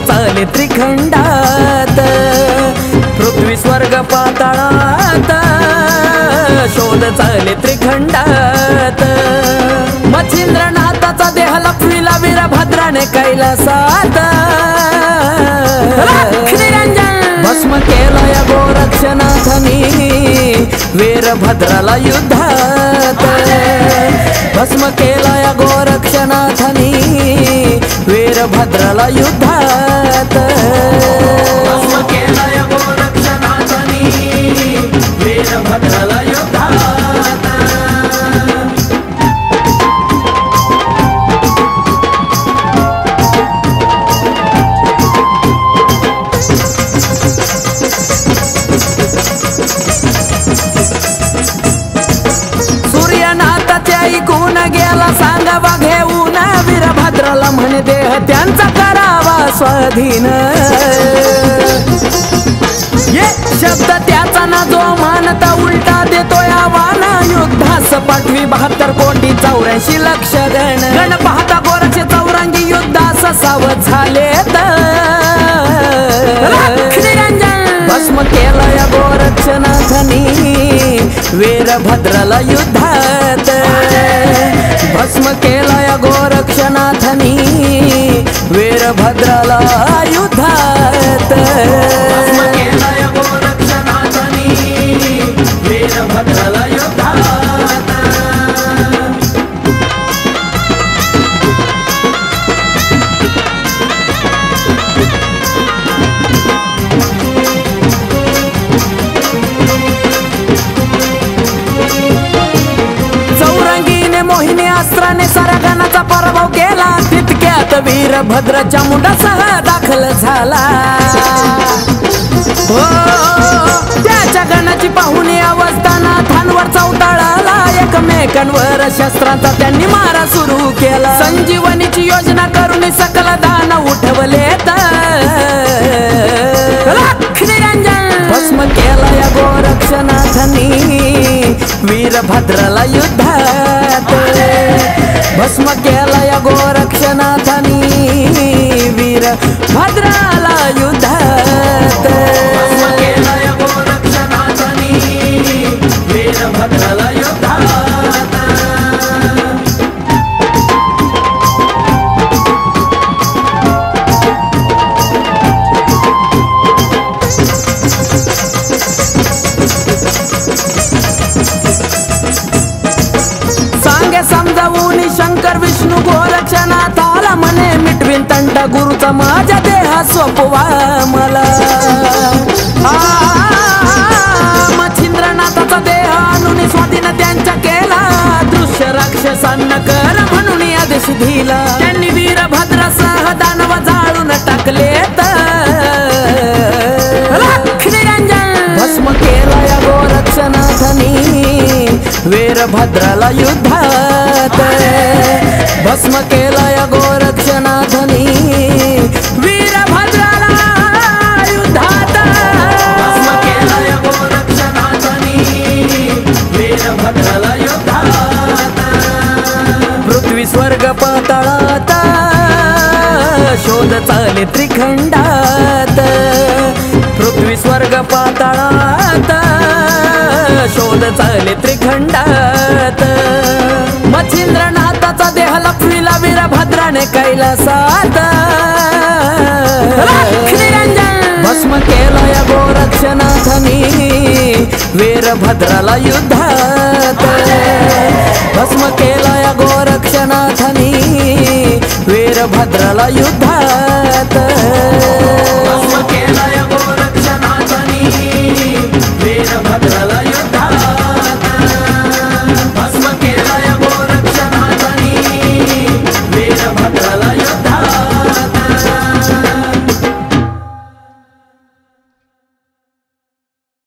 चाले त्रिखंडात, पृथ्वी स्वर्ग पाताळात शोध चाले त्रिखंडात। मच्छिंद्रनाथाचा देह लपविला वीरभद्राने कैलासात, भस्म केला या गोरक्षनाथानी वीरभद्राला युद्धात, भस्म केला या गोरक्षनाथानी वीरभद्राला युद्धात, भस्म केला या गोरक्षनाथानी वीरभद्राला युद्धात। ऐकून गेला सांगावा घेऊन वीरभद्राला म्हणे देह त्यांचा करावा स्वाधीन। ये शब्द त्याचा ना जो मानता उलटा देतो आव्हान, युद्धास पाठवी 72 कोटी 84 लक्ष गण। गण पाहता गोरक्षे चौरंगी युद्धास सावध झालेत, भस्म केला या गोरक्षनाथानी वीरभद्राला युद्धात, भस्म केला या गोरक्षनाथानी वीरभद्राला युद्धात, भस्म केला या गोरक्षनाथानी वीरभद्राला युद्धात। मोहिनी अस्त्राने साऱ्या गणाचा पराभव केला, तितक्यात वीरभद्राच्या मुंडासह दाखल झाला। हो त्याच्या गणाची पाहुणी अवस्था नाथांवर चौताळाला, एकमेकांवर शस्त्रांचा त्यांनी मारा सुरू केला। संजीवनीची योजना करून सकल दान उठवलेत, भस्म केला या गोरक्षनाथानी वीरभद्राला युद्धात, भस्म केला या गोरक्षनाथानी वीरभद्राला युद्धात, भस्म केला या गोरक्षनाथानी वीरभद्राला युद्धात। समजावून शंकर विष्णू गोरक्षनाथाला म्हणे मिटवीन तंट गुरुचा माझ्या देहा सोपवा मला। मच्छिंद्रनाथाचा देह आणून स्वाधीन त्यांच्या केला, दृश्य राक्षसांना कर म्हणून आदेश दिला। त्यांनी वीरभद्रासह दानव जाळून टाकलेत, भस्म केला या गोरक्षनाथानी वीरभद्राला युद्धात, भस्म केला या गोरक्षनाथानी वीरभद्राला युद्धात, भस्म केला या गोरक्षनाथानी वीरभद्राला युद्धात। पृथ्वी स्वर्ग पाताळात शोध चाले त्रिखंडात, पृथ्वी स्वर्ग पाताळात शोध चाले त्रिखंडात। मच्छिंद्रनाथाचा देह लपविला वीरभद्राने कैलासात, भस्म केला या गोरक्षनाथानी वीरभद्राला युद्धात, भस्म केला या गोरक्षनाथानी वीरभद्राला युद्धात।